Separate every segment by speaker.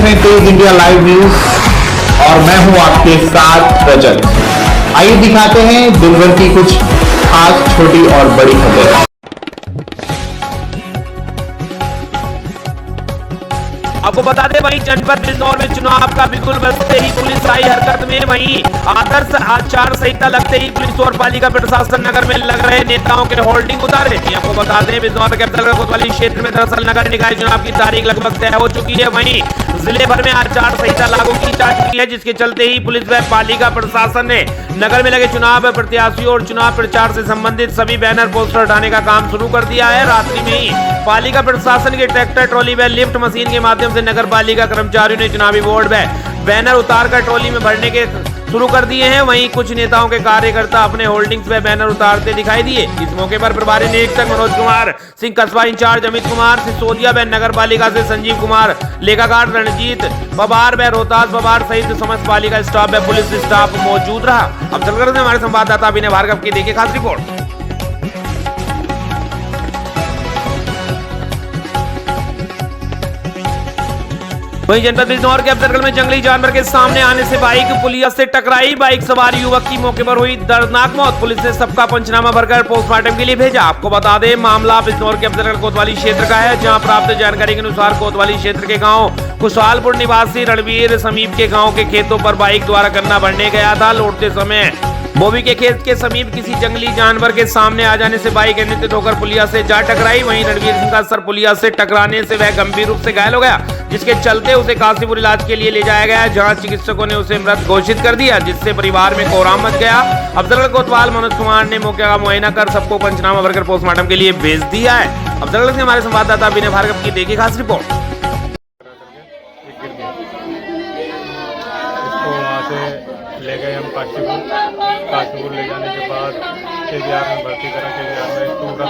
Speaker 1: हैं तेज India live news और मैं हूं आपके साथ रजत। आइए दिखाते हैं दिन भर की कुछ खास छोटी और बड़ी खबरें।
Speaker 2: आपको बता दें वहीं जनपद बिजनौर में चुनाव का बिल्कुल बजते ही पुलिस आई हरकत में। वहीं आदर्श आचार संहिता लगते ही पुलिस और पालिका प्रशासन नगर में लग रहे नेताओं के होल्डिंग उतारे। आपको बता दें बिजनौर के अंतर्गत कोतवाली क्षेत्र में दरअसल नगर निकाय चुनाव की तारीख लगभग तय हो चुकी है। वहीं जिले भर में आचार संहिता लागू की जा चुकी है, जिसके चलते ही पुलिस व पालिका प्रशासन ने नगर में लगे चुनाव प्रत्याशियों और चुनाव प्रचार से संबंधित सभी बैनर पोस्टर हटाने का काम शुरू कर दिया है। रात्रि में ही पालिका प्रशासन के ट्रैक्टर ट्रॉली व लिफ्ट मशीन के माध्यम से नगर पालिका कर्मचारियों ने चुनावी बोर्ड में बैनर उतारकर ट्रॉली में भरने के शुरू कर दिए हैं। वहीं कुछ नेताओं के कार्यकर्ता अपने होल्डिंग्स व बैनर उतारते दिखाई दिए। इस मौके पर प्रभारी निरीक्षक मनोज कुमार सिंह, कस्बा इंचार्ज अमित कुमार सिसोदिया व नगर पालिका से संजीव कुमार, लेखाकार रणजीत पवार व रोहतास पवार सहित समस्त पालिका स्टाफ व पुलिस स्टाफ मौजूद रहा। अब चलकर हमारे संवाददाता अभिनय भार्गव की देखिए खास रिपोर्ट। वहीं जनपद बिजनौर के अफजलगढ़ में जंगली जानवर के सामने आने से बाइक पुलिया से टकराई। बाइक सवार युवक की मौके पर हुई दर्दनाक मौत। पुलिस ने सबका पंचनामा भरकर पोस्टमार्टम के लिए भेजा। आपको बता दें मामला बिजनौर के अफजलगढ़ कोतवाली क्षेत्र का है, जहां प्राप्त जानकारी के अनुसार कोतवाली क्षेत्र के गांव खुशहालपुर निवासी रणवीर समीप के गांव के खेतों पर बाइक द्वारा गन्ना भरने गया था। लौटते समय बोबी के खेत के समीप किसी जंगली जानवर के सामने आ जाने से बाइक अनियंत्रित होकर पुलिया से जा टकराई। वहीं रणवीर सिंह का सर पुलिया से टकराने से वह गंभीर रूप से घायल हो गया, जिसके चलते उसे काशीपुर इलाज के लिए ले जाया गया, जहां चिकित्सकों ने उसे मृत घोषित कर दिया, जिससे परिवार में कोहराम मच गया। अफजलगढ़ कोतवाल मनोज कुमार ने मौके का मुआयना कर सबको पंचनामा भरकर पोस्टमार्टम के लिए भेज दिया है। अफजलगढ़ से हमारे संवाददाता अभिनय भार्गव की देखिए खास रिपोर्ट।
Speaker 3: ले गए हम काशीपुर ले जाने के बाद केजीआर में भर्ती करा। केजीआर में पूरा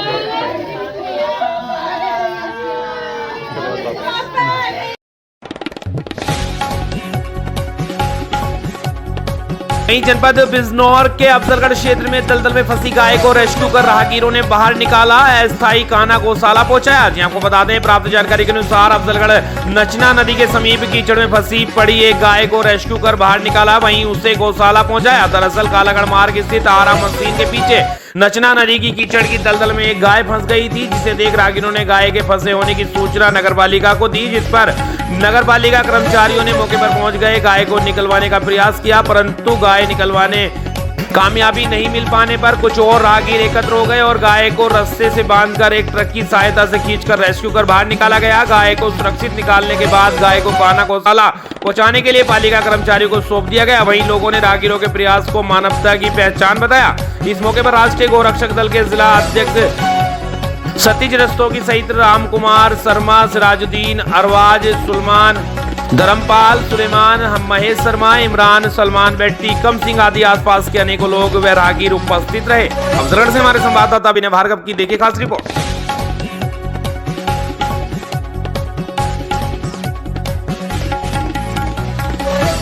Speaker 2: वहीं जनपद बिजनौर के अफजलगढ़ क्षेत्र में दलदल में फंसी गाय को रेस्क्यू कर राहगीरों ने बाहर निकाला, अस्थायी काना गौशाला पहुंचाया। जी आपको बता दें प्राप्त जानकारी के अनुसार अफजलगढ़ नचना नदी के समीप कीचड़ में फंसी पड़ी एक गाय को रेस्क्यू कर बाहर निकाला, वहीं उसे गौशाला पहुंचाया। दरअसल कालागढ़ मार्ग स्थित आरा मशीन के पीछे नचना नदी की कीचड़ की दलदल में एक गाय फंस गई थी, जिसे देख राहगीरों ने गाय के फंसे होने की सूचना नगर पालिका को दी, जिस पर नगर पालिका कर्मचारियों ने मौके पर पहुंच गए गाय को निकलवाने का प्रयास किया, परंतु गाय निकलवाने कामयाबी नहीं मिल पाने पर कुछ और राहगीर एकत्र हो गए और गाय को रस्से से बांधकर एक ट्रक की सहायता से खींचकर रेस्क्यू कर बाहर निकाला गया। गाय को सुरक्षित निकालने के बाद गाय को काना गौशाला पहुंचाने के लिए पालिका कर्मचारियों को सौंप दिया गया। वहीं लोगों ने राहगीरों के प्रयास को मानवता की पहचान बताया। इस मौके पर राष्ट्रीय गौरक्षक दल के जिला अध्यक्ष सतीश रस्तोगी सहित राम कुमार शर्मा, सिराजुद्दीन, अरवाज, सुलमान, धर्मपाल, सुलेमान, महेश शर्मा, इमरान, सलमान व टीकम सिंह आदि आसपास के अनेकों लोग व राहगीर उपस्थित रहे। अफजलगढ़ से हमारे संवाददाता अभिनय भार्गव की देखिए खास रिपोर्ट।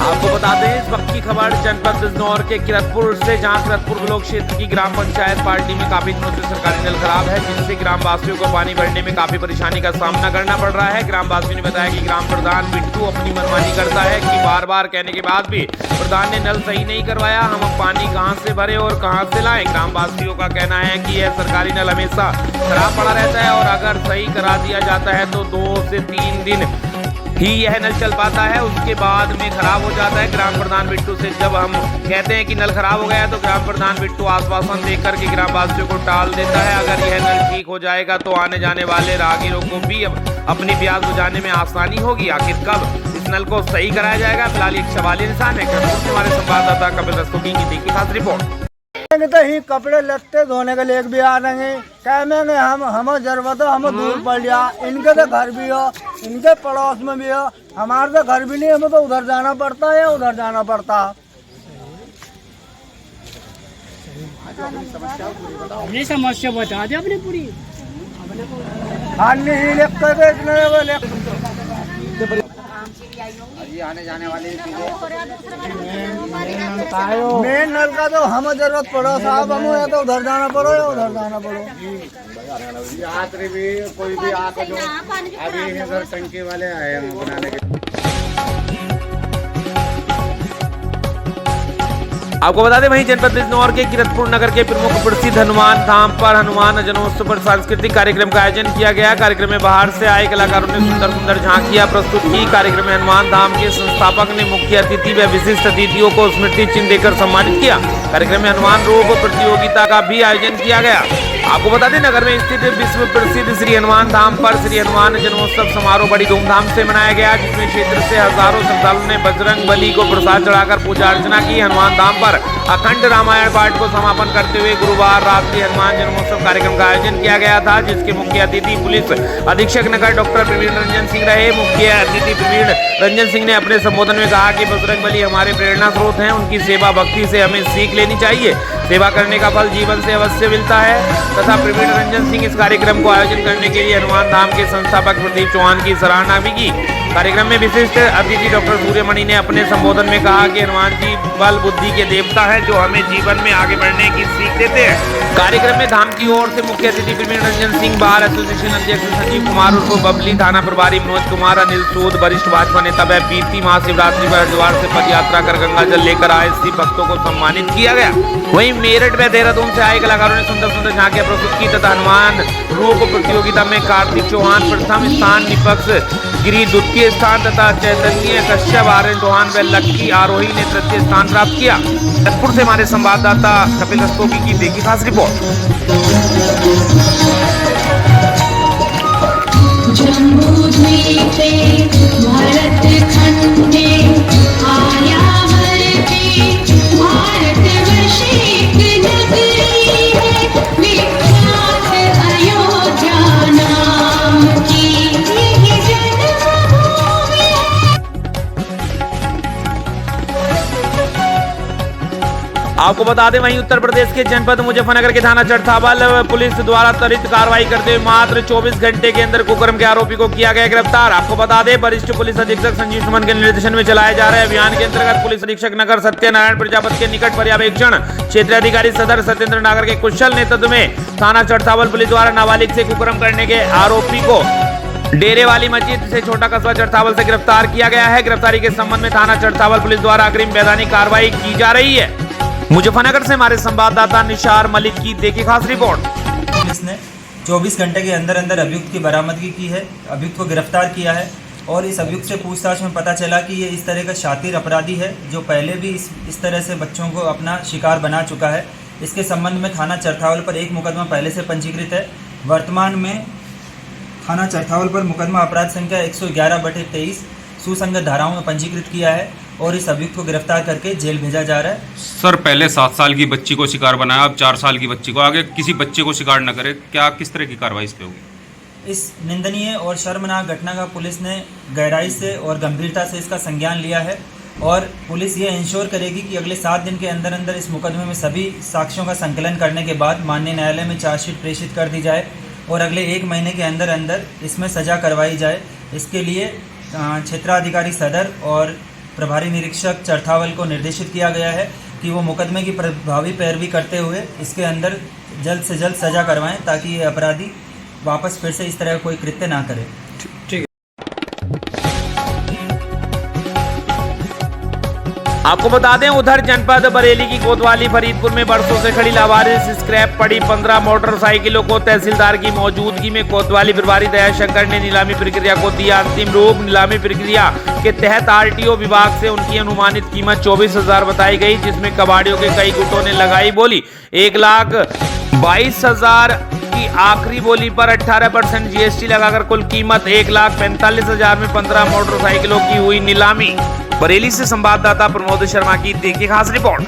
Speaker 2: आपको बता दें इस वक्त की खबर जनपद बिजनौर के किरतपुर से, जहां किरतपुर ब्लॉक क्षेत्र की ग्राम पंचायत पार्टी में काफी दिनों से सरकारी नल खराब है, जिससे ग्राम वासियों को पानी भरने में काफी परेशानी का सामना करना पड़ रहा है। ग्राम वासियों ने बताया कि ग्राम प्रधान बिट्टू अपनी मनमानी करता है कि बार बार कहने के बाद भी प्रधान ने नल सही नहीं करवाया, हम अब पानी कहां से भरे और कहां से लाएं। ग्राम वासियों का कहना है कि यह सरकारी नल हमेशा खराब पड़ा रहता है और अगर सही करा दिया जाता है तो 2 से 3 दिन ही यह नल चल पाता है, उसके बाद में खराब हो जाता है। ग्राम प्रधान बिट्टू से जब हम कहते हैं कि नल खराब हो गया है तो ग्राम प्रधान बिट्टू आश्वासन देकर के ग्राम वासियों को टाल देता है। अगर यह नल ठीक हो जाएगा तो आने जाने वाले राहगीरों को भी अब अपनी प्यास बुझाने में आसानी होगी। आखिर कब इस नल को सही कराया जाएगा, फिलहाल एक सवालिया निशान है। हमारे संवाददाता कपिल रस्तोगी की देखिए खास रिपोर्ट।
Speaker 4: तो ही कपड़े लत्ते धोने के लिए भी आ रहे कहेंगे हम जरूरत है, हम दूर पड़ गया, इनके तो घर भी हो, इनके पड़ोस में भी हो, हमारे तो घर भी नहीं, हमें तो उधर जाना पड़ता है या उधर जाना पड़ता है।
Speaker 5: ये समस्या बता दे अपनी पूरी
Speaker 4: आने जाने वाली मेन नल का तो हमें जरूरत पड़ो साहब, हम या तो उधर जाना पड़ो या उधर जाना पड़ो।
Speaker 6: यात्री भी कोई भी आकर जो अभी इधर टंकी वाले आए हैं बनाने के
Speaker 2: आपको बता दें वहीं जनपद बिजनौर के किरतपुर नगर के प्रमुख प्रसिद्ध हनुमान धाम पर हनुमान जन्मोत्सव पर सांस्कृतिक कार्यक्रम का आयोजन किया गया। कार्यक्रम में बाहर से आए कलाकारों ने सुंदर सुंदर झांकियां प्रस्तुत की। कार्यक्रम में हनुमान धाम के संस्थापक ने मुख्य अतिथि व विशिष्ट अतिथियों को स्मृति चिन्ह देकर सम्मानित किया। कार्यक्रम में हनुमान रोप प्रतियोगिता का भी आयोजन किया गया। आपको बता दें नगर में स्थित विश्व प्रसिद्ध श्री हनुमान धाम पर श्री हनुमान जन्मोत्सव समारोह बड़ी धूमधाम से मनाया गया, जिसमें क्षेत्र से हजारों श्रद्धालुओं ने बजरंग बली को प्रसाद चढ़ाकर पूजा अर्चना की। हनुमान धाम पर अखंड रामायण पाठ को समापन करते हुए गुरुवार रात्रि हनुमान जन्मोत्सव कार्यक्रम का आयोजन किया गया था, जिसके मुख्य अतिथि पुलिस अधीक्षक नगर डॉक्टर प्रवीण रंजन सिंह रहे। मुख्य अतिथि प्रवीण रंजन सिंह ने अपने संबोधन में कहा कि बजरंग बली हमारे प्रेरणा स्रोत हैं, उनकी सेवा भक्ति से हमें सीख लेनी चाहिए। सेवा करने का फल जीवन से अवश्य मिलता है। तथा प्रवीण रंजन सिंह इस कार्यक्रम को आयोजन करने के लिए हनुमान धाम के संस्थापक प्रदीप चौहान की सराहना भी की। कार्यक्रम में विशिष्ट अतिथि डॉक्टर सूर्यमणि ने अपने संबोधन में कहा कि हनुमान जी बल बुद्धि के देवता हैं, जो हमें जीवन में आगे बढ़ने की सीख देते हैं। कार्यक्रम में धाम की ओर से मुख्य अतिथि प्रवीण रंजन सिंह, बार एसोसिएशन अध्यक्ष संजीव कुमार उर्फ बबली, थाना प्रभारी मनोज कुमार, अनिल सूद, वरिष्ठ भाजपा नेता व बीती महाशिवरात्रि पर हरिद्वार से पद यात्रा कर गंगा जल लेकर आए श्री भक्तों को सम्मानित किया गया। वहीं मेरठ व देहरादून से आए कलाकारों ने सुंदर सुंदर झांकियां प्रस्तुत की तथा हनुमान रूप प्रतियोगिता में कार्तिक चौहान प्रथम स्थान, निपक्ष गिरी द्वितीय स्थान तथा चैतन्य कश्यप, आर्यन चौहान व लक्की आरोही ने तृतीय स्थान प्राप्त किया। जयपुर से हमारे संवाददाता कपिल रस्तोगी की देखी खास रिपोर्ट।
Speaker 6: जम्बूद्वीपे भरतखण्डे आर्यावर्ते भारतवर्षे नगरी है विख्यात अयोध्या नाम की जन्मभूमि है।
Speaker 2: आपको बता दें वहीं उत्तर प्रदेश के जनपद मुजफ्फरनगर के थाना चरथावल पुलिस द्वारा त्वरित कार्रवाई करते हुए मात्र 24 घंटे के अंदर कुकर्म के आरोपी को किया गया गिरफ्तार। आपको बता दें वरिष्ठ पुलिस अधीक्षक संजीव सुमन के निर्देशन में चलाए जा रहे अभियान के अंतर्गत पुलिस अधीक्षक नगर सत्यनारायण प्रजापति के निकट पर्यवेक्षण क्षेत्र अधिकारी सदर सत्येंद्र नागर के कुशल नेतृत्व में थाना चरथावल पुलिस द्वारा नाबालिग से कुकर्म करने के आरोपी को डेरे वाली मस्जिद से छोटा कस्बा चरथावल से गिरफ्तार किया गया है। गिरफ्तारी के संबंध में थाना चरथावल पुलिस द्वारा अग्रिम वैधानिक कार्रवाई की जा रही है। मुजफ्फरनगर से हमारे संवाददाता निशार मलिक की देखी खास रिपोर्ट।
Speaker 7: पुलिस ने 24 घंटे के अंदर अंदर अभियुक्त की बरामदगी की है, अभियुक्त को गिरफ्तार किया है और इस अभियुक्त से पूछताछ में पता चला कि ये इस तरह का शातिर अपराधी है, जो पहले भी इस तरह से बच्चों को अपना शिकार बना चुका है। इसके संबंध में थाना चरथावल पर एक मुकदमा पहले से पंजीकृत है। वर्तमान में थाना चरथावल पर मुकदमा अपराध संख्या 111/23 सुसंगत धाराओं में पंजीकृत किया है और इस अभियुक्त को गिरफ्तार करके जेल भेजा जा रहा है।
Speaker 8: सर पहले 7 साल की बच्ची को शिकार बनाया, अब 4 साल की बच्ची को, आगे किसी बच्चे को शिकार न करे, क्या किस तरह की कार्रवाई इस पे होगी?
Speaker 7: इस निंदनीय और शर्मनाक घटना का पुलिस ने गहराई से और गंभीरता से इसका संज्ञान लिया है और पुलिस ये इंश्योर करेगी कि अगले 7 दिन के अंदर अंदर इस मुकदमे में सभी साक्ष्यों का संकलन करने के बाद माननीय न्यायालय में चार्जशीट प्रेषित कर दी जाए और अगले 1 महीने के अंदर अंदर इसमें सजा करवाई जाए। इसके लिए क्षेत्राधिकारी सदर और प्रभारी निरीक्षक चरथावल को निर्देशित किया गया है कि वो मुकदमे की प्रभावी पैरवी करते हुए इसके अंदर जल्द से जल्द सजा करवाएं, ताकि ये अपराधी वापस फिर से इस तरह कोई कृत्य ना करे।
Speaker 2: आपको बता दें उधर जनपद बरेली की कोतवाली फरीदपुर में बरसों से खड़ी लावारिस स्क्रैप पड़ी 15 मोटरसाइकिलों को तहसीलदार की मौजूदगी में कोतवाली प्रभारी दयाशंकर ने नीलामी प्रक्रिया को दिया अंतिम रूप। नीलामी प्रक्रिया के तहत आरटीओ विभाग से उनकी अनुमानित कीमत 24,000 बताई गई, जिसमें कबाड़ियों के कई गुटों ने लगाई बोली। 1,22,000 की आखिरी बोली पर 18% जीएसटी लगाकर कुल कीमत 1,45,000 में 15 मोटरसाइकिलों की हुई नीलामी। बरेली से संवाददाता प्रमोद शर्मा की देखी खास रिपोर्ट।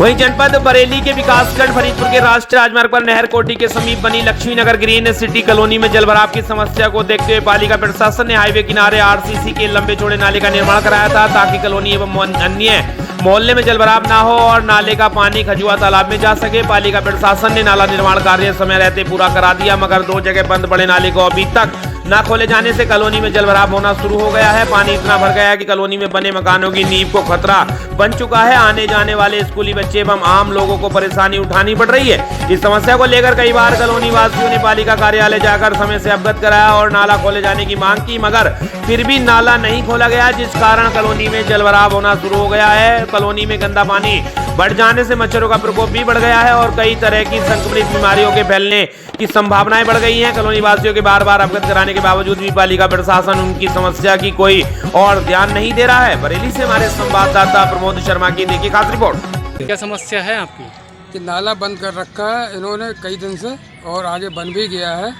Speaker 2: वहीं जनपद बरेली के विकासखंड फरीदपुर के राष्ट्रीय राजमार्ग पर नहर कोटी के समीप बनी लक्ष्मी नगर ग्रीन सिटी कॉलोनी में जलभराव की समस्या को देखते हुए पालिका प्रशासन ने हाईवे किनारे आरसीसी के लंबे चौड़े नाले का निर्माण कराया था, ताकि कॉलोनी एवं अन्य मोहल्ले में जलभराव ना हो और नाले का पानी खजुआ तालाब में जा सके। पालिका प्रशासन ने नाला निर्माण कार्य समय रहते पूरा करा दिया, मगर 2 जगह बंद पड़े नाले को अभी तक न खोले जाने से कॉलोनी में जलभराव होना शुरू हो गया है। पानी इतना भर गया है कि कॉलोनी में बने मकानों की नींव को खतरा बन चुका है। आने जाने वाले स्कूली बच्चे एवं आम लोगों को परेशानी उठानी पड़ रही है। इस समस्या को लेकर कई बार कॉलोनी वासियों ने पालिका कार्यालय जाकर समय से अवगत कराया और नाला खोले जाने की मांग की, मगर फिर भी नाला नहीं खोला गया, जिस कारण कॉलोनी में जलभराव होना शुरू हो गया है। कॉलोनी में गंदा पानी बढ़ जाने से मच्छरों का प्रकोप भी बढ़ गया है और कई तरह की संक्रमित बीमारियों के फैलने की संभावनाएं बढ़ गई हैं। कॉलोनी वासियों के बार बार अवगत कराने के बावजूद भी पालिका प्रशासन उनकी समस्या की कोई और ध्यान नहीं दे रहा है। बरेली से हमारे संवाददाता प्रमोद शर्मा की देखिए खास रिपोर्ट।
Speaker 5: क्या समस्या है आपकी?
Speaker 9: कि नाला बंद कर रखा है इन्होंने कई दिन से और आगे बन भी गया है।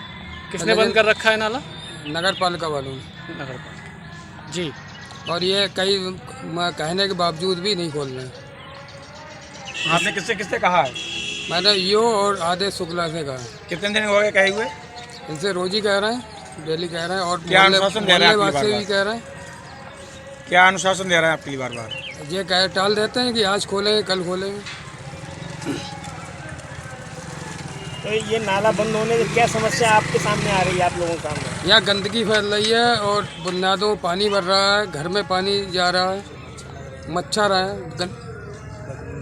Speaker 5: किसने बंद कर रखा है नाला?
Speaker 9: नगर पालिका वालों ने।
Speaker 5: नगर पालिका जी।
Speaker 9: और ये कई कहने के बावजूद भी नहीं खोल रहे हैं।
Speaker 10: आपने किससे किससे कहा है?
Speaker 9: मैंने यो और आदेश शुक्ला से कहा।
Speaker 10: कितने दिन हो गए कहे हुए?
Speaker 9: इनसे रोज ही कह रहे हैं, डेली कह रहे हैं और
Speaker 10: क्या अनुशासन दे रहे हैं?
Speaker 9: वासी भी कह रहे हैं।
Speaker 10: क्या अनुशासन दे रहे हैं आपके बार बार?
Speaker 9: ये कह टाल देते हैं कि आज खोलेंगे कल खोलेंगे।
Speaker 5: तो ये नाला बंद होने से क्या समस्या आपके सामने आ रही है, आप लोगों के सामने?
Speaker 9: यहाँ गंदगी फैल रही है और बुनियादों में पानी भर रहा है, घर में पानी जा रहा है, मच्छर है,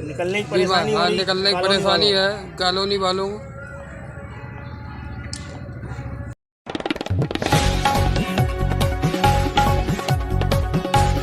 Speaker 5: निकलने की परेशानी
Speaker 9: हाँ, निकलने की परेशानी है कॉलोनी वालों को।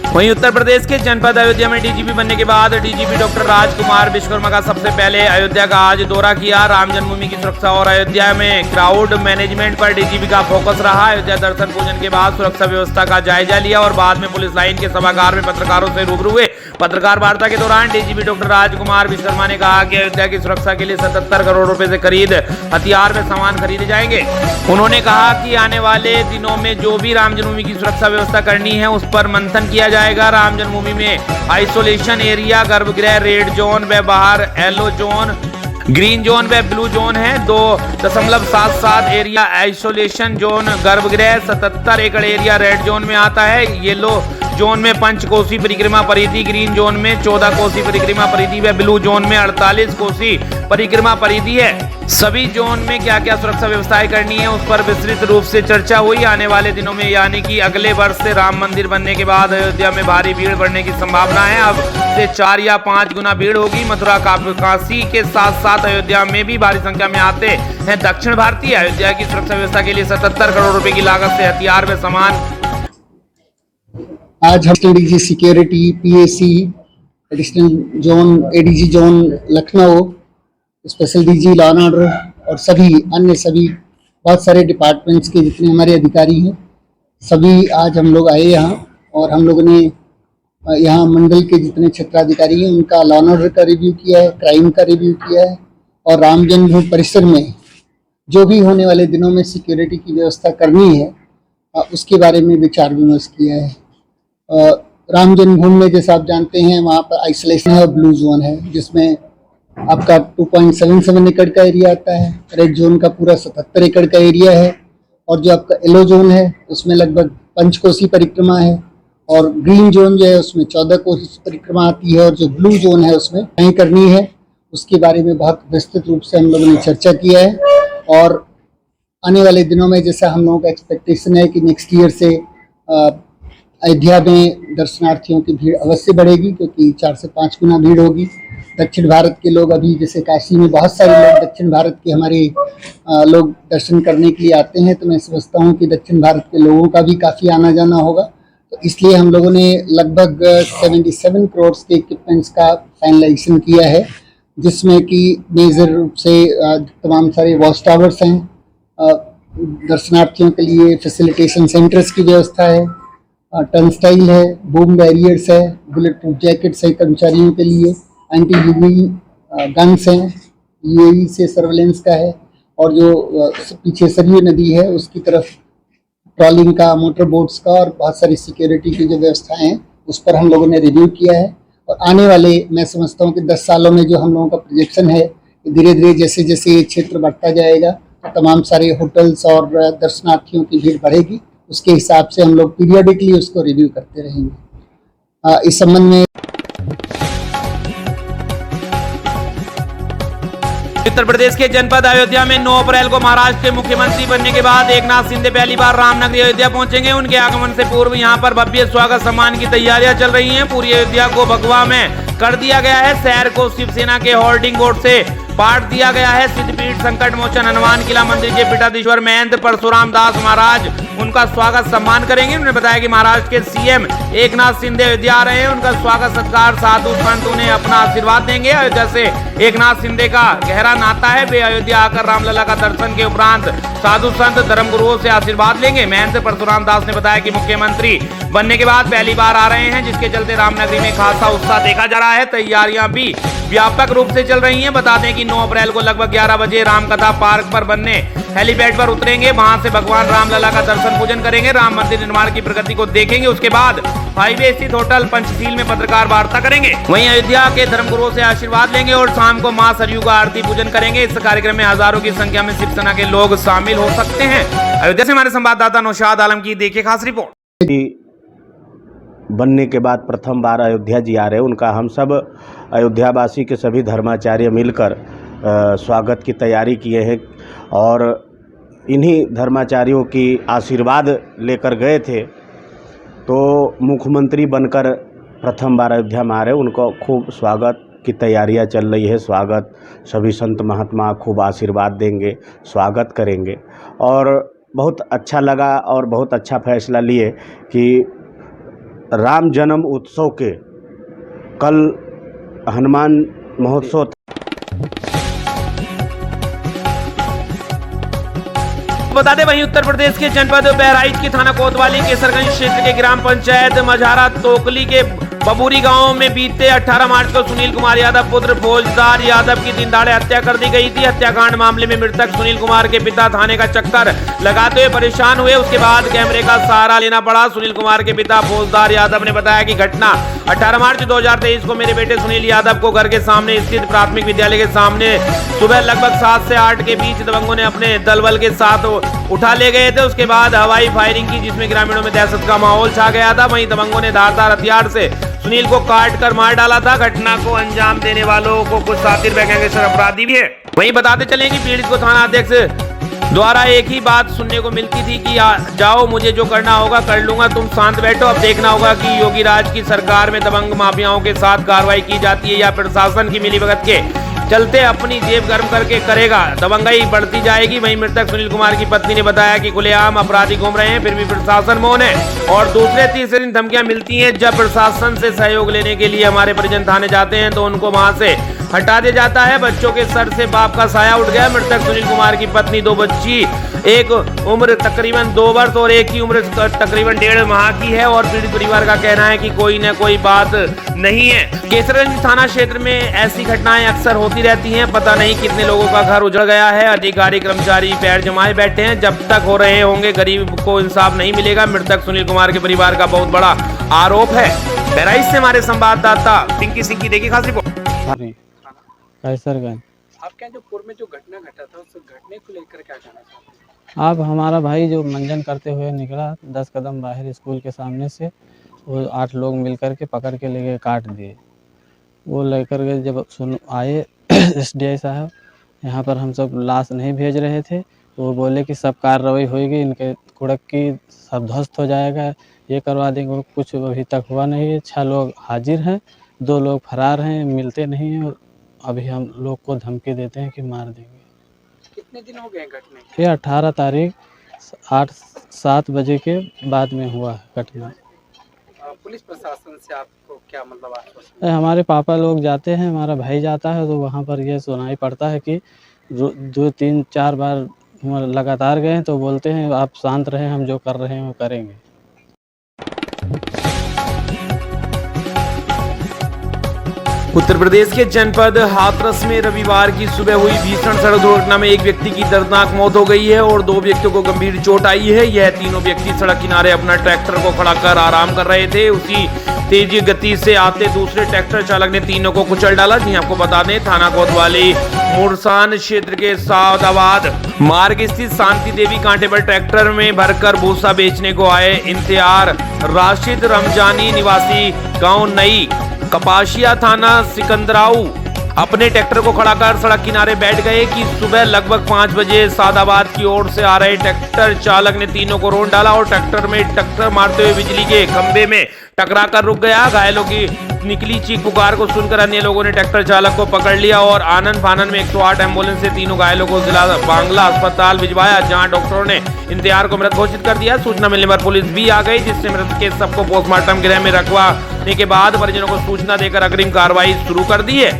Speaker 2: वहीं उत्तर प्रदेश के जनपद अयोध्या में डीजीपी बनने के बाद डीजीपी डॉक्टर राजकुमार विश्वकर्मा का सबसे पहले अयोध्या का आज दौरा किया। राम जन्मभूमि की सुरक्षा और अयोध्या में क्राउड मैनेजमेंट पर डीजीपी का फोकस रहा। अयोध्या दर्शन पूजन के बाद सुरक्षा व्यवस्था का जायजा लिया और बाद में पुलिस लाइन के सभागार में पत्रकारों से रूबरू हुए। पत्रकार वार्ता के दौरान डीजीपी डॉक्टर राजकुमार विश्वकर्मा ने कहा कि अयोध्या की सुरक्षा के लिए 77 करोड़ रुपए से करीब हथियार व सामान खरीदे जाएंगे। उन्होंने कहा कि आने वाले दिनों में जो भी राम जन्मभूमि की सुरक्षा व्यवस्था करनी है उस पर मंथन किया जाएगा। राम जन्मभूमि में आइसोलेशन एरिया, गर्भगृह रेड जोन व बाहर येलो जोन, ग्रीन जोन व ब्लू जोन है। 2.77 एरिया आइसोलेशन जोन गर्भगृह, 77 एकड़ एरिया रेड जोन में आता है। येलो जोन में 5 कोसी परिक्रमा परिधि, ग्रीन जोन में 14 कोसी परिक्रमा परिधि व ब्लू जोन में 48 कोसी परिक्रमा परिधि है। सभी जोन में क्या क्या सुरक्षा व्यवस्थाएं करनी है उस पर विस्तृत रूप से चर्चा हुई। आने वाले दिनों में यानी कि अगले वर्ष से राम मंदिर बनने के बाद अयोध्या में भारी भीड़ बढ़ने की संभावना है। अब से 4 या 5 गुना भीड़ होगी। मथुरा काशी के साथ साथ अयोध्या में भी भारी संख्या में आते हैं दक्षिण भारतीय। अयोध्या की सुरक्षा व्यवस्था के लिए 77 करोड़ रुपए की लागत से हथियार व सामान।
Speaker 11: आज हम DG security, PAC, additional zone, ADG zone Lucknow, special DG law and order और सभी अन्य सभी बहुत सारे डिपार्टमेंट्स के जितने हमारे अधिकारी हैं सभी आज हम लोग आए यहाँ और हम लोगों ने यहाँ मंडल के जितने क्षेत्राधिकारी हैं उनका लॉ एंड ऑर्डर का रिव्यू किया है, क्राइम का रिव्यू किया है और राम जन्मभूमि परिसर में जो भी होने वाले दिनों में सिक्योरिटी की व्यवस्था करनी है उसके बारे में विचार विमर्श किया है। राम जन्मभूमि में जैसा आप जानते हैं वहाँ पर आइसोलेशन है और ब्लू जोन है जिसमें आपका 2.77 एकड़ का एरिया आता है। रेड जोन का पूरा 77 एकड़ का एरिया है और जो आपका येलो जोन है उसमें लगभग 5 कोसी परिक्रमा है और ग्रीन जोन जो है उसमें 14 कोसी परिक्रमा आती है और जो ब्लू जोन है उसमें नहीं करनी है उसके बारे में बहुत विस्तृत रूप से हम लोगों ने चर्चा किया है। और आने वाले दिनों में जैसा हम लोगों का एक्सपेक्टेशन है कि नेक्स्ट ईयर से अयोध्या में दर्शनार्थियों की भीड़ अवश्य बढ़ेगी क्योंकि 4 से 5 गुना भीड़ होगी। दक्षिण भारत के लोग अभी जैसे काशी में बहुत सारे लोग दक्षिण भारत के हमारे लोग दर्शन करने के लिए आते हैं तो मैं समझता हूँ कि दक्षिण भारत के लोगों का भी काफ़ी आना जाना होगा। तो इसलिए हम लोगों ने लगभग 77 करोड़ के इक्विपमेंट्स का फाइनलाइजेशन किया है जिसमें कि मेजर रूप से तमाम सारे वॉच टावर्स हैं, दर्शनार्थियों के लिए फैसिलिटेशन सेंटर्स की व्यवस्था है, टर्नस्टाइल है, बूम बैरियर्स है, बुलेट प्रूफ जैकेट्स है कर्मचारियों के लिए, एंटी यूवी गन्स हैं, यूएवी से सर्वेलेंस का है और जो पीछे सरयू नदी है उसकी तरफ ट्रॉलिंग का, मोटर बोट्स का और बहुत सारी सिक्योरिटी की जो व्यवस्थाएं हैं उस पर हम लोगों ने रिव्यू किया है। और आने वाले मैं समझता हूँ कि 10 सालों में जो हम लोगों का प्रोजेक्शन है धीरे धीरे जैसे जैसे ये क्षेत्र बढ़ता जाएगा तो तमाम सारे होटल्स और दर्शनार्थियों की भीड़ बढ़ेगी। उसके हिसाब से हम लोग पीरियडिकली उसको रिव्यू करते रहेंगे। इस संबंध में
Speaker 2: उत्तर प्रदेश के जनपद अयोध्या में 9 अप्रैल को महाराष्ट्र के मुख्यमंत्री बनने के बाद एकनाथ शिंदे पहली बार रामनगरी अयोध्या पहुंचेंगे। उनके आगमन से पूर्व यहां पर भव्य स्वागत सम्मान की तैयारियां चल रही हैं। पूरी अयोध्या को भगवा में कर दिया गया है। शहर को शिवसेना के होर्डिंग बोर्ड से पाट दिया गया है। सिद्धपीठ संकट मोचन हनुमान किला मंदिर के पीठाधीश्वर महंत परशुराम दास महाराज उनका स्वागत सम्मान करेंगे। उन्होंने बताया कि महाराष्ट्र के सीएम एकनाथ शिंदे अयोध्या आ रहे हैं। उनका स्वागत सत्कार साधु संत उन्हें अपना आशीर्वाद देंगे। अयोध्या से एकनाथ शिंदे का गहरा नाता है। वे अयोध्या आकर रामलला का दर्शन के उपरांत साधु संत धर्मगुरुओं से आशीर्वाद लेंगे। महंत परशुराम दास ने बताया कि मुख्यमंत्री बनने के बाद पहली बार आ रहे हैं, जिसके चलते रामनगरी में खासा उत्साह देखा जा रहा है। तैयारियां भी व्यापक रूप से चल रही हैं। बता दें कि 9 अप्रैल को लगभग 11 बजे रामकथा पार्क पर बनने हेलीपैड पर उतरेंगे। वहां से भगवान रामलला का दर्शन पूजन करेंगे। राम मंदिर निर्माण की प्रगति को देखेंगे। उसके बाद हाईवे स्थित होटल पंचशील में पत्रकार वार्ता करेंगे। वहीं अयोध्या के धर्मगुरुओं से आशीर्वाद लेंगे और शाम को मां सरयू का आरती पूजन करेंगे। इस कार्यक्रम में हजारों की संख्या में शिवसेना के लोग शामिल हो सकते हैं। अयोध्या से हमारे संवाददाता नौशाद आलम की देखिए खास रिपोर्ट।
Speaker 12: बनने के बाद प्रथम बार अयोध्या जी आ रहे हैं, उनका हम सब अयोध्यावासी के सभी धर्माचार्य मिलकर स्वागत की तैयारी किए हैं और इन्हीं धर्माचार्यों की आशीर्वाद लेकर गए थे। तो मुख्यमंत्री बनकर प्रथम बार अयोध्या में आ रहे हैं, उनको खूब स्वागत की तैयारियां चल रही है। स्वागत सभी संत महात्मा खूब आशीर्वाद देंगे, स्वागत करेंगे और बहुत अच्छा लगा और बहुत अच्छा फैसला लिए कि राम जन्म उत्सव के कल हनुमान महोत्सव।
Speaker 2: बता दें वहीं उत्तर प्रदेश के जनपद बहराइच के थाना कोतवाली केसरगंज क्षेत्र के ग्राम पंचायत मझारा तोकली के बबूरी गांव में बीते 18 मार्च को सुनील कुमार यादव पुत्र फौजदार यादव की दिन दहाड़े हत्या कर दी गई थी। हत्याकांड मामले में मृतक सुनील कुमार के पिता थाने का चक्कर लगाते हुए परेशान हुए। उसके बाद कैमरे का सहारा लेना पड़ा। सुनील कुमार के पिता फौजदार यादव ने बताया कि घटना 18 मार्च 2023 को मेरे बेटे सुनील यादव को घर के सामने स्थित प्राथमिक विद्यालय के सामने सुबह लगभग 7 से 8 के बीच दबंगों ने अपने दलबल के साथ उठा ले गए थे। उसके बाद हवाई फायरिंग की, जिसमें ग्रामीणों में दहशत का माहौल छा गया था। वहीं दबंगों ने धारदार हथियार से सुनील को काट कर मार डाला था। घटना को अंजाम देने वालों को कुछ शातिर गैंगस्टर अपराधी भी है। वहीं बताते चलें कि पीड़ित को थाना अध्यक्ष द्वारा एक ही बात सुनने को मिलती थी कि जाओ, मुझे जो करना होगा कर लूंगा, तुम शांत बैठो। अब देखना होगा कि योगी राज की सरकार में दबंग माफियाओं के साथ कार्रवाई की जाती है या प्रशासन की मिलीभगत के चलते अपनी जेब गर्म करके करेगा। दबंगई बढ़ती जाएगी। वहीं मृतक सुनील कुमार की पत्नी ने बताया कि खुलेआम अपराधी घूम रहे हैं, फिर भी प्रशासन मौन है और दूसरे तीसरे दिन धमकियां मिलती हैं। जब प्रशासन से सहयोग लेने के लिए हमारे परिजन थाने जाते हैं तो उनको वहां से हटा दिया जाता है। बच्चों के सर से बाप का साया उठ गया। मृतक सुनील कुमार की पत्नी, 2 बच्ची, एक उम्र तकरीबन 2 वर्ष और एक की उम्र तकरीबन 1.5 माह की है और पीड़ित परिवार का कहना है कि कोई न कोई बात नहीं है। केसरगंज थाना क्षेत्र में ऐसी घटनाएं अक्सर होती रहती हैं। पता नहीं कितने लोगों का घर उजड़ गया है। अधिकारी कर्मचारी पैर जमाए बैठे हैं। जब तक हो रहे होंगे गरीब को इंसाफ नहीं मिलेगा, मृतक सुनील कुमार के परिवार का बहुत बड़ा आरोप है। बहराइच से हमारे संवाददाता पिंकी सिंह की देखिए खास रिपोर्ट।
Speaker 13: कैसरगंज
Speaker 10: आपके यहाँ जो पूर्व में जो घटना घटा था, उस घटने को लेकर क्या कहना चाहते हैं?
Speaker 13: आप हमारा भाई जो मंजन करते हुए निकला 10 कदम बाहर स्कूल के सामने से, वो 8 लोग मिलकर के पकड़ के ले गए, काट दिए। वो लेकर के जब आए SDI साहब यहाँ पर, हम सब लाश नहीं भेज रहे थे तो वो बोले कि सब कार्रवाई होगी, इनके कुड़क की सब ध्वस्त हो जाएगा, ये करवा देंगे। कुछ अभी तक हुआ नहीं है। 6 लोग हाजिर हैं, 2 लोग फरार हैं, मिलते नहीं हैं और अभी हम लोग को धमकी देते हैं कि मार देंगे।
Speaker 10: कितने दिन हो गए घटने?
Speaker 13: ये 18 तारीख 8-7 बजे के बाद में हुआ घटना।
Speaker 10: पुलिस प्रशासन से आपको क्या मतलब आश्वासन?
Speaker 13: हमारे पापा लोग जाते हैं, हमारा भाई जाता है तो वहाँ पर ये सुनाई पड़ता है कि 2-3-4 बार लगातार गए तो बोलते हैं आप शांत रहें, हम जो कर रहे हैं वो करेंगे।
Speaker 2: उत्तर प्रदेश के जनपद हाथरस में रविवार की सुबह हुई भीषण सड़क दुर्घटना में एक व्यक्ति की दर्दनाक मौत हो गई है और 2 व्यक्तियों को गंभीर चोट आई है। यह तीनों व्यक्ति सड़क किनारे अपना ट्रैक्टर को खड़ा कर आराम कर रहे थे। उसी तेजी गति से आते दूसरे ट्रैक्टर चालक ने तीनों को कुचल डाला। जी आपको बता दें, थाना कोतवाली मुरसान क्षेत्र के सादाबाद मार्ग स्थित शांति देवी कांटे पर ट्रैक्टर में भरकर भूसा बेचने को आए इंतजार राशिद रमजानी निवासी गाँव नई कपाशिया थाना सिकंदराऊ अपने ट्रैक्टर को खड़ा कर सड़क किनारे बैठ गए कि सुबह लगभग 5 बजे सादाबाद की ओर से आ रहे ट्रैक्टर चालक ने तीनों को रोन डाला और ट्रैक्टर में टक्कर मारते हुए बिजली के खंभे में टकरा कर रुक गया। घायलों की निकली चीख पुकार को सुनकर अन्य लोगों ने ट्रैक्टर चालक को पकड़ लिया और आनन फानन में 108 एम्बुलेंस से तीनों घायलों को जिला बांग्ला अस्पताल भिजवाया, जहां डॉक्टरों ने इंतजार को मृत घोषित कर दिया। सूचना मिलने पर पुलिस भी आ गई, जिससे मृत के सबको पोस्टमार्टम गृह में रखवाने के बाद परिजनों को सूचना देकर अग्रिम कार्रवाई शुरू कर दी है।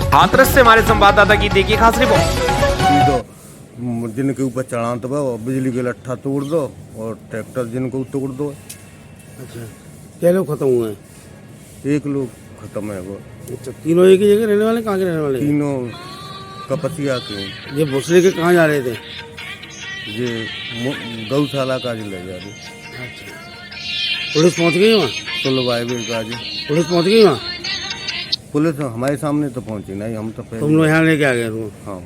Speaker 2: हाथरस से हमारे संवाददाता की देखिए खास रिपोर्ट।
Speaker 14: जिनके ऊपर चढ़ान दो, बिजली के लट्ठा तोड़ दो और ट्रैक्टर जिनको तोड़ दो।
Speaker 15: अच्छा, क्या लोग खत्म हुए हैं?
Speaker 14: एक लोग खत्म है वो।
Speaker 15: अच्छा, तीनों एक ही जगह रहने वाले? कहाँ के रहने वाले?
Speaker 14: तीनों कपसिया के।
Speaker 15: ये भोसले के कहाँ जा रहे थे?
Speaker 14: ये गौशाला का ले जा रहे।
Speaker 15: अच्छा, पुलिस पहुँच गई वहाँ? पुलिस पहुँच गई वहाँ?
Speaker 14: पुलिस हमारे सामने तो पहुँची नहीं, हम तो
Speaker 15: तुम लोग यहाँ लेके आ गए?
Speaker 14: हाँ।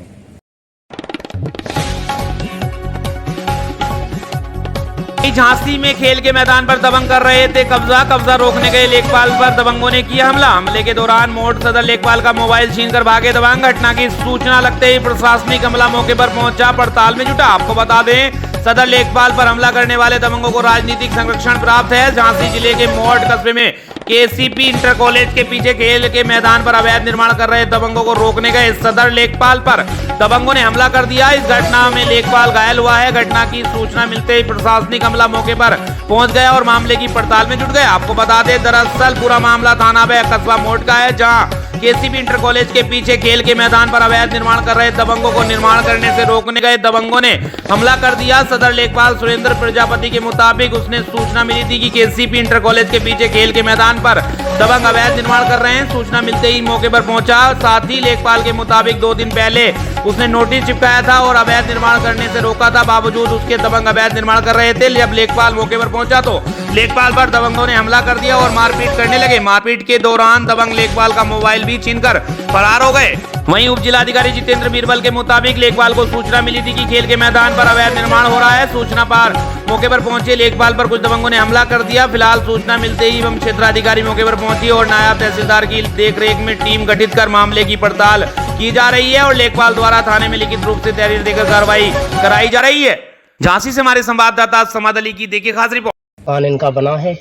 Speaker 2: झांसी में खेल के मैदान पर दबंग कर रहे थे कब्जा रोकने गए लेखपाल पर दबंगों ने किया हमला। हमले के दौरान मोड़ सदर लेखपाल का मोबाइल छीनकर भागे दबंग। घटना की सूचना लगते ही प्रशासनिक अमला मौके पर पहुंचा, पड़ताल में जुटा। आपको बता दें, सदर लेखपाल पर हमला करने वाले दबंगों को राजनीतिक संरक्षण प्राप्त है। झांसी जिले के मोड़ कस्बे में केसीपी इंटर कॉलेज के पीछे खेल के मैदान पर अवैध निर्माण कर रहे दबंगों को रोकने गए सदर लेखपाल पर दबंगों ने हमला कर दिया। इस घटना में लेखपाल घायल हुआ है। घटना की सूचना मिलते ही प्रशासनिक अमला मौके पर पहुंच गया और मामले की पड़ताल में जुट गए। आपको बता दें, दरअसल पूरा मामला थाना कस्बा मोड़ का है, जहां केसीबी इंटर कॉलेज के पीछे खेल के मैदान पर अवैध निर्माण कर रहे दबंगों को निर्माण करने से रोकने गए दबंगों ने हमला कर दिया। सदर लेखपाल सुरेंद्र प्रजापति के मुताबिक उसने सूचना मिली थी कि केसीबी इंटर कॉलेज के पीछे खेल के मैदान पर दबंग अवैध निर्माण कर रहे हैं। सूचना मिलते ही मौके पर पहुंचा। साथ ही लेखपाल के मुताबिक 2 दिन पहले उसने नोटिस चिपकाया था और अवैध निर्माण करने से रोका था। बावजूद उसके दबंग अवैध निर्माण कर रहे थे। जब लेखपाल मौके पर पहुंचा तो लेखपाल पर दबंगों ने हमला कर दिया और मारपीट करने लगे। मारपीट के दौरान दबंग लेखपाल का मोबाइल भी छीनकर फरार हो गए। वहीं उप जिलाधिकारी जितेंद्र बीरबल के मुताबिक लेखपाल को सूचना मिली थी कि खेल के मैदान पर अवैध निर्माण हो रहा है। सूचना पर मौके पर पहुंचे लेखपाल पर कुछ दबंगों ने हमला कर दिया। फिलहाल सूचना मिलते ही एवं क्षेत्राधिकारी मौके पर पहुंची और नायब तहसीलदार की देखरेख में टीम गठित कर मामले की पड़ताल की जा रही है और लेखपाल द्वारा थाने में लिखित रूप से तहरीर देकर कार्रवाई कराई जा रही है। झांसी से हमारे संवाददाता समाद अली की देखिए खास रिपोर्ट।
Speaker 16: पान इनका बना है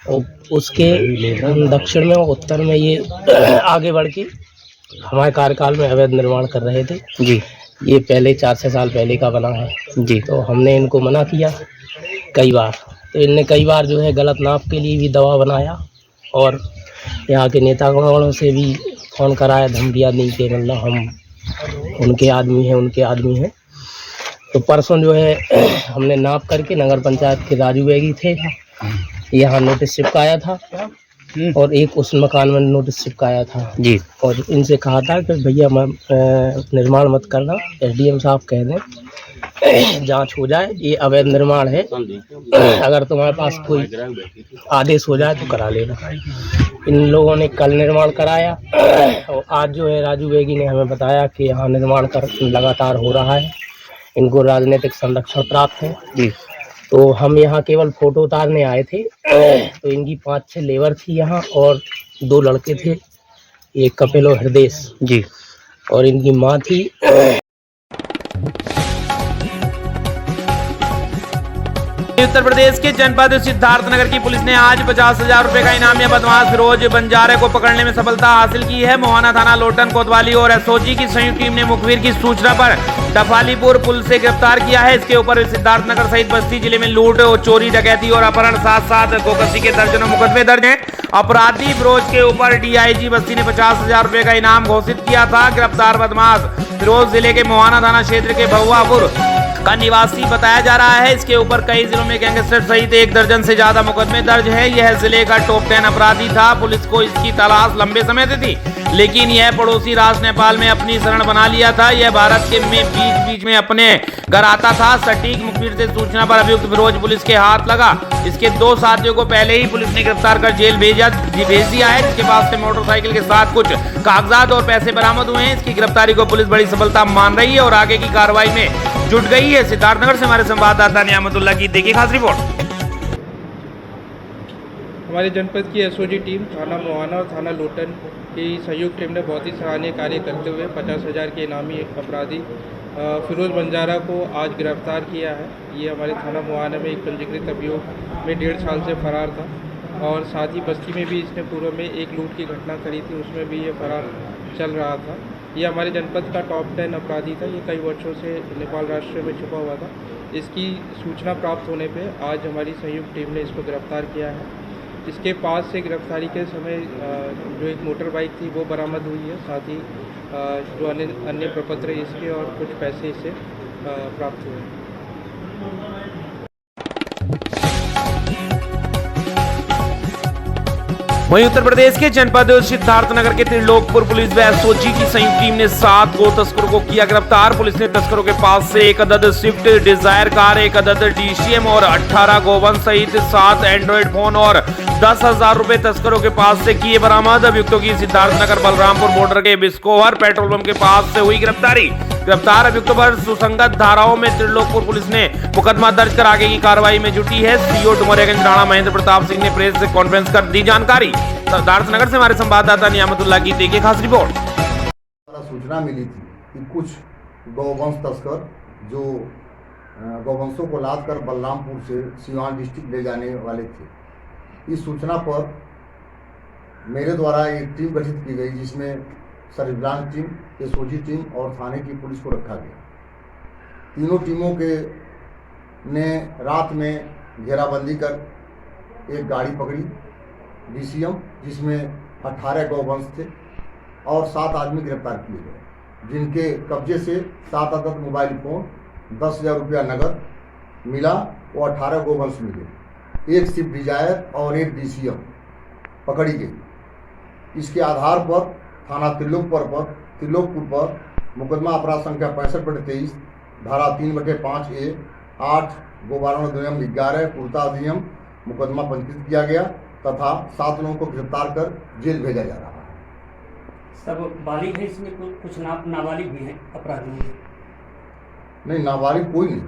Speaker 16: और उसके दक्षिण में और उत्तर में ये आगे बढ़ के हमारे कार्यकाल में अवैध निर्माण कर रहे थे जी। ये पहले 4-6 साल पहले का बना है जी। तो हमने इनको मना किया कई बार, तो इनने कई बार जो है गलत नाप के लिए भी दवा बनाया और यहाँ के नेतागणों से भी फ़ोन कराया, धमकियाँ दी कि मतलब हम उनके आदमी हैं। तो परसों जो है हमने नाप करके नगर पंचायत के राजू बेगी थे, यहाँ नोटिस चिपकाया था और एक उस मकान में नोटिस चिपकाया था जी। और इनसे कहा था कि भैया निर्माण मत करना, एसडीएम साहब कह दें जांच हो जाए, ये अवैध निर्माण है, अगर तुम्हारे पास कोई आदेश हो जाए तो करा लेना। इन लोगों ने कल निर्माण कराया और आज जो है राजू बेगी ने हमें बताया कि यहाँ निर्माण लगातार हो रहा है, इनको राजनीतिक संरक्षण प्राप्त है जी। तो हम यहाँ केवल फोटो उतारने आए थे। तो इनकी 5-6 लेबर थी यहाँ और 2 लड़के थे, एक कपिल और हृदय जी, और इनकी माँ थी।
Speaker 2: उत्तर प्रदेश के जनपद सिद्धार्थनगर की पुलिस ने आज 50,000 रुपए का इनामी बदमाश फिरोज बंजारे को पकड़ने में सफलता हासिल की है। मोहाना थाना लोटन कोतवाली और एसओजी की संयुक्त टीम ने मुखबिर की सूचना पर डफालीपुर पुल से गिरफ्तार किया है। इसके ऊपर सिद्धार्थनगर सहित बस्ती जिले में लूट, चोरी, डकैती और अपहरण साथ गोकसी के दर्जनों मुकदमे दर्ज हैं। अपराधी फिरोज के ऊपर डीआईजी बस्ती ने 50,000 रुपए का इनाम घोषित किया था। गिरफ्तार बदमाश फिरोज जिले के मोहाना थाना क्षेत्र के बहुआपुर का निवासी बताया जा रहा है। इसके ऊपर कई जिलों में गैंगस्टर सहित 1 दर्जन से ज्यादा मुकदमे दर्ज है। यह जिले का टॉप 10 अपराधी था। पुलिस को इसकी तलाश लंबे समय से थी, लेकिन यह पड़ोसी राष्ट्र नेपाल में अपनी शरण बना लिया था। यह भारत के में बीच में अपने घर आता था। सटीक मुखबिर से सूचना पर अभियुक्त फिरोज पुलिस के हाथ लगा। इसके 2 साथियों को पहले ही पुलिस ने गिरफ्तार कर जेल भेज दिया है, जिसके पास से मोटरसाइकिल के साथ कुछ कागजात और पैसे बरामद हुए हैं। इसकी गिरफ्तारी को पुलिस बड़ी सफलता मान रही है और आगे की कार्रवाई में जुट गई है। सिद्धार्थनगर से हमारे संवाददाता नियामतुल्लाह की देखिए खास रिपोर्ट।
Speaker 3: हमारे जनपद की एसओजी टीम थाना मोहाना और थाना लोटन की संयुक्त टीम ने बहुत ही सराहनीय कार्य करते हुए 50,000 के इनामी अपराधी फिरोज बंजारा को आज गिरफ्तार किया है। ये हमारे थाना मोहाना में एक पंजीकृत अभियोग में 1.5 साल से फरार था और साथ ही बस्ती में भी इसने पूर्व में एक लूट की घटना करी थी, उसमें भी ये फरार चल रहा था। ये हमारे जनपद का टॉप 10 अपराधी था। ये कई वर्षों से नेपाल राष्ट्र में छुपा हुआ था। इसकी सूचना प्राप्त होने पे आज हमारी संयुक्त टीम ने इसको गिरफ्तार किया है। इसके पास से गिरफ्तारी के समय जो एक मोटर बाइक थी वो बरामद हुई है, साथ ही जो अन्य प्रपत्र इसके और कुछ पैसे इसे प्राप्त हुए हैं।
Speaker 2: वहीं उत्तर प्रदेश के जनपद सिद्धार्थनगर के त्रिलोकपुर पुलिस व एसओजी की संयुक्त टीम ने 7 गो तस्करों को किया गिरफ्तार। पुलिस ने तस्करों के पास से 1 अदद स्विफ्ट डिजायर कार, 1 अदद डीसीएम और 18 गोवंश सहित 7 एंड्रॉइड फोन और 10,000 रुपए तस्करों के पास से किए बरामद। अभियुक्तों की सिद्धार्थनगर बलरामपुर बॉर्डर के बिस्कोहर पेट्रोल पंप के पास से हुई गिरफ्तारी। गिरफ्तार अभियुक्तों पर सुसंगत धाराओं में त्रिलोकपुर पुलिस ने मुकदमा दर्ज कर आगे की कार्रवाई में जुटी है। सीओ डुमरियागंज राणा महेंद्र प्रताप सिंह ने प्रेस से कॉन्फ्रेंस कर दी जानकारी। सिद्धार्थनगर से हमारे संवाददाता नियामतुल्लाह की देखिए खास रिपोर्ट।
Speaker 14: सूचना मिली थी कि कुछ गौवंश तस्कर जो गौवंशों को लाद कर बलरामपुर से सिवान डिस्ट्रिक्ट ले जाने वाले थे। इस सूचना पर मेरे द्वारा एक टीम गठित की गई, जिसमें सर्विलांस टीम, एसओजी टीम और थाने की पुलिस को रखा गया। तीनों टीमों के ने रात में घेराबंदी कर एक गाड़ी पकड़ी डीसीएम, जिसमें 18 गौवंश थे और 7 आदमी गिरफ्तार किए गए, जिनके कब्जे से 7 अदद मोबाइल फोन, 10,000 रुपया नगद मिला। वो 18 गौवंश मिले, 1 स्विफ्ट डिजायर और 1 डीसीएम पकड़ी गई। इसके आधार पर थाना त्रिलोकपुर पर मुकदमा अपराध संख्या 65/23 धारा 3/5A 8 गोबारण अधिनियम 11 पूर्ता अधिनियम मुकदमा पंजीकृत किया गया तथा 7 लोगों को गिरफ्तार कर जेल भेजा जा रहा है।
Speaker 16: सब बालिग है, इसमें कुछ नाबालिग भी हैं अपराधी?
Speaker 14: नहीं, नाबालिग कोई नहीं।